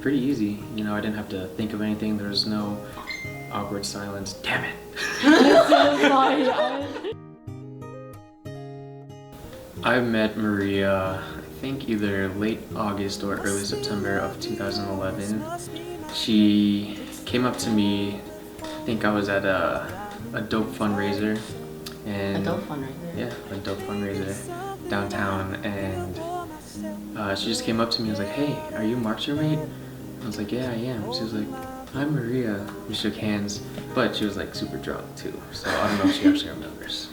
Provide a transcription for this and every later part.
pretty easy. You know, I didn't have to think of anything. There was no awkward silence. Damn it! I'm so sorry. I met Maria, I think either late August or early September of 2011. She came up to me, I think I was at a dope fundraiser. And A dope fundraiser? Yeah, a dope fundraiser downtown, and she just came up to me and was like, "Hey, are you Mark's roommate?" I was like, "Yeah, I am." She was like, "I'm Maria." We shook hands, but she was like super drunk too, so I don't know if she actually remembers.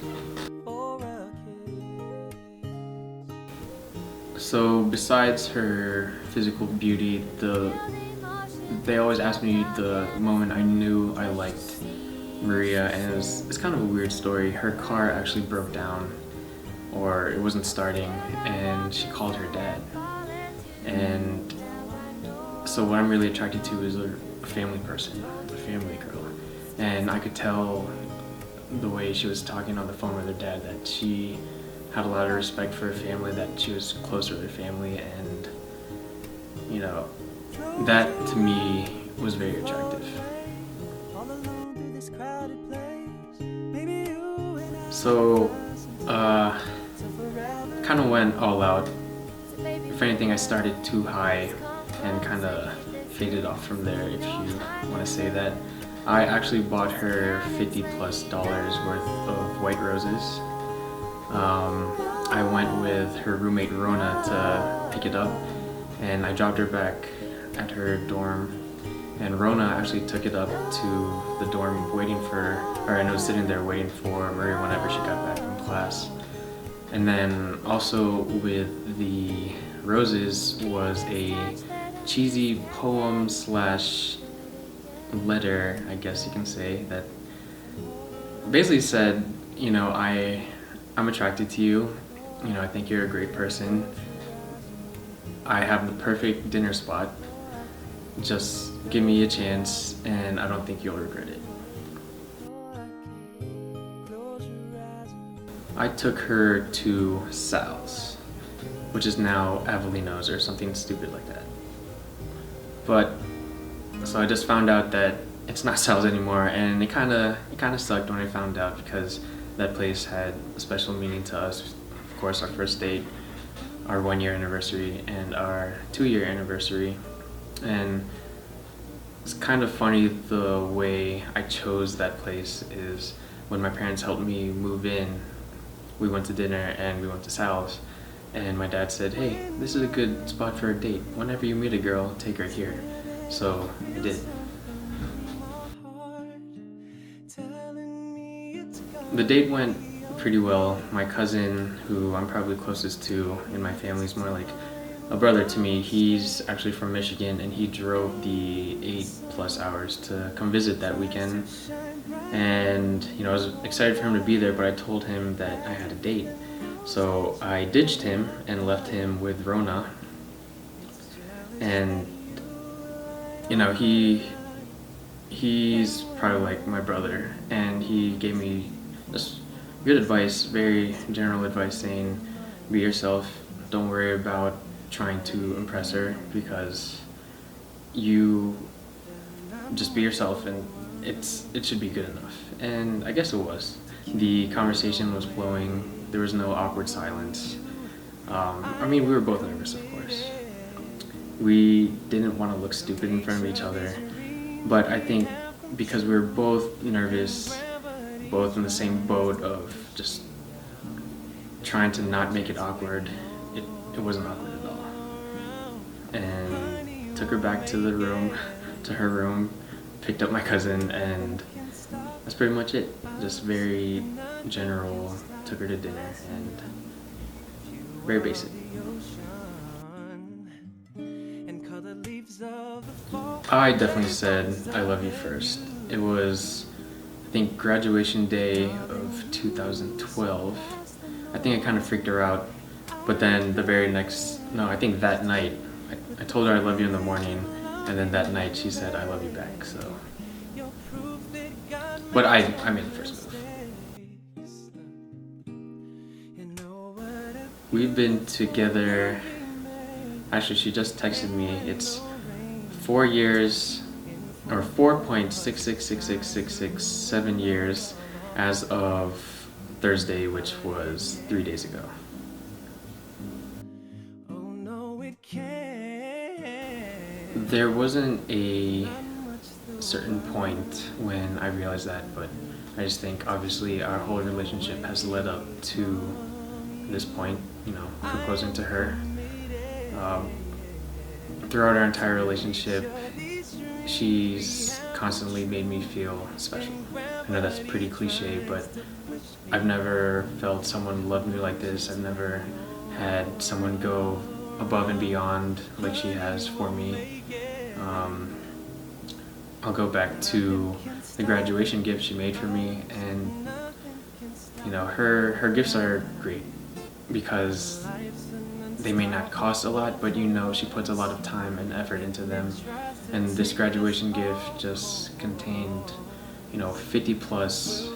So besides her physical beauty, they always ask me the moment I knew I liked Maria, and it's kind of a weird story. Her car actually broke down, or it wasn't starting, and she called her dad. And so what I'm really attracted to is a family person, a family girl. And I could tell the way she was talking on the phone with her dad that she had a lot of respect for her family, that she was close with her family, and you know, that to me was very attractive. So, kind of went all out. If anything, I started too high and kind of faded off from there, if you want to say that. I actually bought her $50+ worth of white roses. I went with her roommate Rona to pick it up, and I dropped her back at her dorm. And Rona actually took it up to the dorm waiting for, or I was sitting there waiting for Maria whenever she got back from class. And then also with the roses was a cheesy poem slash letter, I guess you can say, that basically said, you know, I'm attracted to you. You know, I think you're a great person. I have the perfect dinner spot. Just give me a chance, and I don't think you'll regret it. I took her to Sal's, which is now Avellino's or something stupid like that. But so I just found out that it's not Sal's anymore, and it kind of sucked when I found out, because that place had a special meaning to us. Of course, our first date, our 1-year anniversary, and our 2-year anniversary. And it's kind of funny the way I chose that place is when my parents helped me move in, we went to dinner and we went to Sal's, and my dad said, "Hey, this is a good spot for a date. Whenever you meet a girl, take her here." So I did. The date went pretty well. My cousin, who I'm probably closest to in my family, is more like a brother to me. He's actually from Michigan, and he drove the 8+ hours to come visit that weekend. And you know, I was excited for him to be there, but I told him that I had a date. So I ditched him and left him with Rona. And you know, he's probably like my brother, and he gave me just good advice, very general advice, saying, be yourself, don't worry about trying to impress her, because you just be yourself and it should be good enough. And I guess it was. The conversation was flowing, there was no awkward silence. I mean, we were both nervous, of course. We didn't want to look stupid in front of each other, but I think because we were both nervous, both in the same boat of just trying to not make it awkward, it wasn't awkward at all. And took her back to the room, to her room, picked up my cousin, and that's pretty much it. Just very general, took her to dinner, and very basic. I definitely said I love you first. It was, I think, graduation day of 2012. I think I kind of freaked her out, but then I think that night, I told her I love you in the morning, and then that night she said I love you back, so. But I made the first move. We've been together, actually she just texted me, it's 4 years, or 4.666667 years as of Thursday, which was 3 days ago. There wasn't a certain point when I realized that, but I just think obviously our whole relationship has led up to this point, you know, proposing to her. Throughout our entire relationship, she's constantly made me feel special. I know that's pretty cliche, but I've never felt someone love me like this. I've never had someone go above and beyond like she has for me. I'll go back to the graduation gift she made for me, and you know, her gifts are great because they may not cost a lot, but you know she puts a lot of time and effort into them. And this graduation gift just contained, you know, 50 plus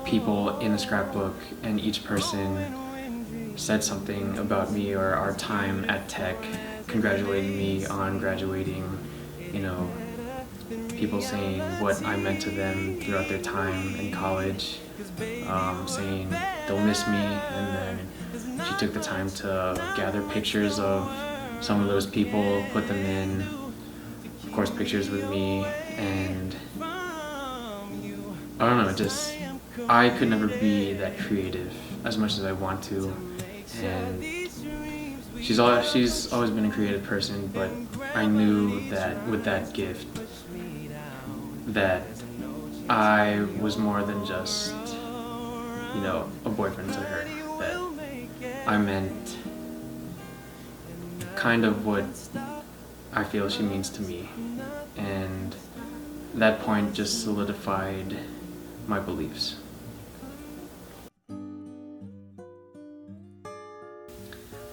people in the scrapbook, and each person said something about me or our time at Tech, congratulating me on graduating, you know, people saying what I meant to them throughout their time in college, saying they'll miss me, and then she took the time to gather pictures of some of those people, put them in, of course, pictures with me, and I don't know, just, I could never be that creative as much as I want to, and she's always been a creative person, but I knew that with that gift that I was more than just, you know, a boyfriend to her, that I meant kind of what I feel she means to me, and that point just solidified my beliefs.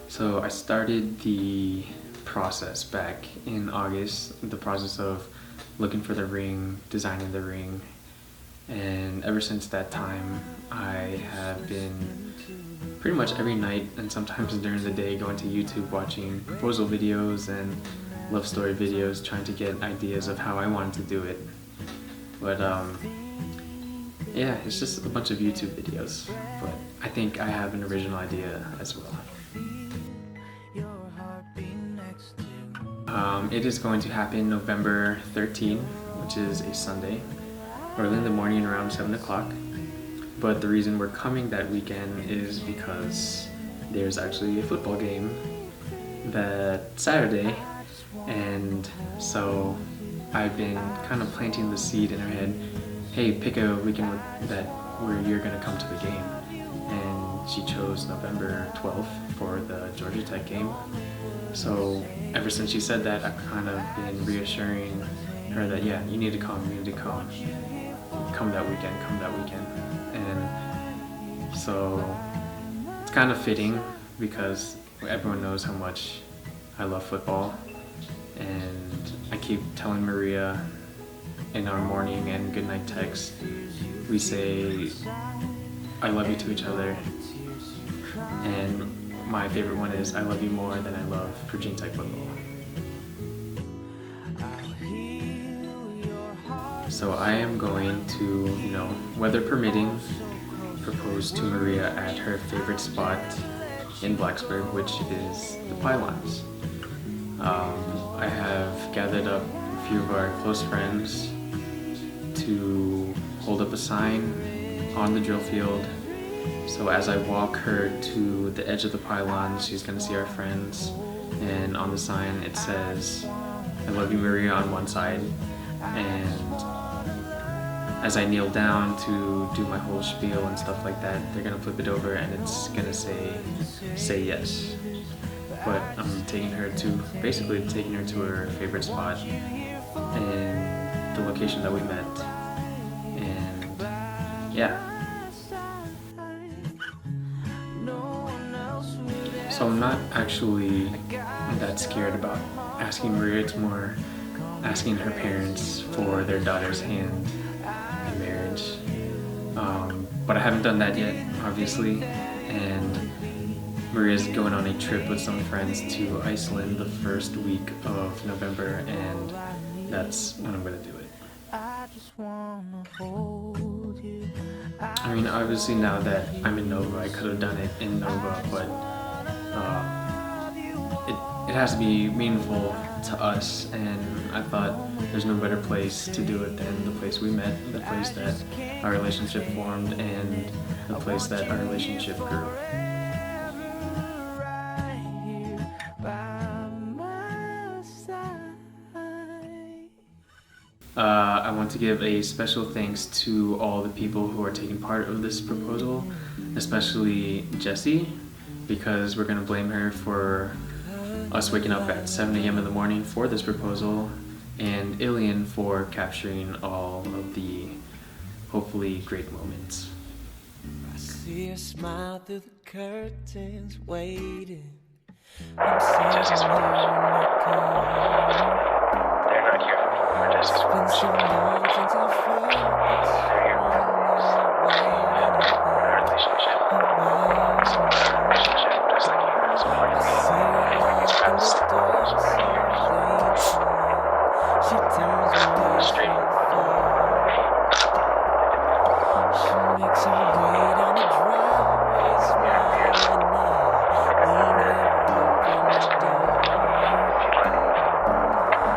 So I started the process back in August, the process of looking for the ring, designing the ring, and ever since that time I have been pretty much every night and sometimes during the day going to YouTube watching proposal videos and love story videos, trying to get ideas of how I wanted to do it. But yeah, it's just a bunch of YouTube videos, but I think I have an original idea as well. It is going to happen November 13th, which is a Sunday, early in the morning around 7 o'clock. But the reason we're coming that weekend is because there's actually a football game that Saturday, and so I've been kind of planting the seed in her head, hey, pick a weekend where you're going to come to the game. And she chose November 12th for the Georgia Tech game. So ever since she said that, I've kind of been reassuring her that, yeah, you need to come, come that weekend. And so it's kind of fitting because everyone knows how much I love football, and I keep telling Maria in our morning and goodnight text, we say I love you to each other, and my favorite one is I love you more than I love Virginia Tech football. So I am going to, you know, weather permitting, propose to Maria at her favorite spot in Blacksburg, which is the Pylons. I have gathered up a few of our close friends to hold up a sign on the drill field. So as I walk her to the edge of the pylons, she's going to see our friends, and on the sign it says, I love you, Maria, on one side, and as I kneel down to do my whole spiel and stuff like that, they're going to flip it over and it's going to say yes. But I'm basically taking her to her favorite spot and the location that we met, and yeah. So I'm not actually that scared about asking Maria. It's more asking her parents for their daughter's hand in marriage. But I haven't done that yet, obviously, and Maria's going on a trip with some friends to Iceland the first week of November, and that's when I'm going to do it. I mean, obviously now that I'm in Nova, I could have done it in Nova, but it has to be meaningful to us, and I thought there's no better place to do it than the place we met, the place that our relationship formed, and the place that our relationship grew. I want to give a special thanks to all the people who are taking part of this proposal, especially Jessie, because we're going to blame her for us waking up at 7 a.m. in the morning for this proposal, and Ilian for capturing all of the hopefully great moments. I see a smile through the curtains waiting. Jesse's they're not here for Jesse's phone. They're here for our relationship. It's not our relationship, just like you guys are like me. It's trust. She turns me straight. She makes her way down the driveway, smiling at me, never open the door.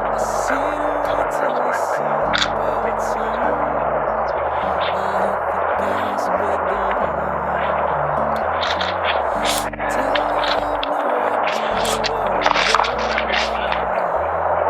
I sit around till I see the bell turn. I hit the gas and we go home. Tell her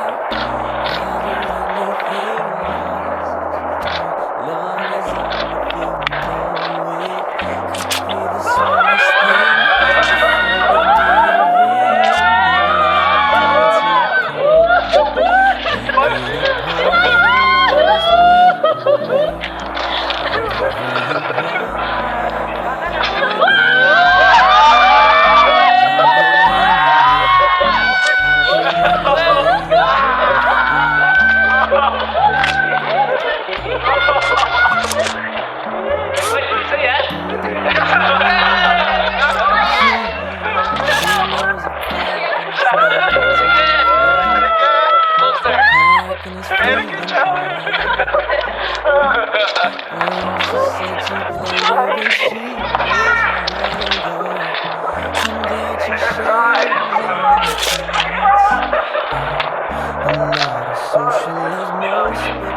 I have no idea where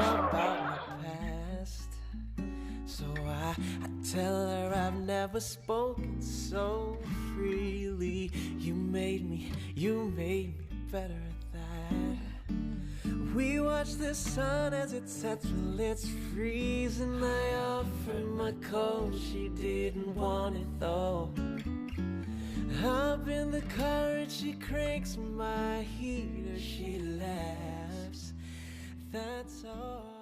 we're going. That's all. Tell her I've never spoken so freely. You made me better at that. We watch the sun as it sets till it's freezing. I offered my coat, she didn't want it though. Hop in the car and she cranks my heater, she laughs. That's all.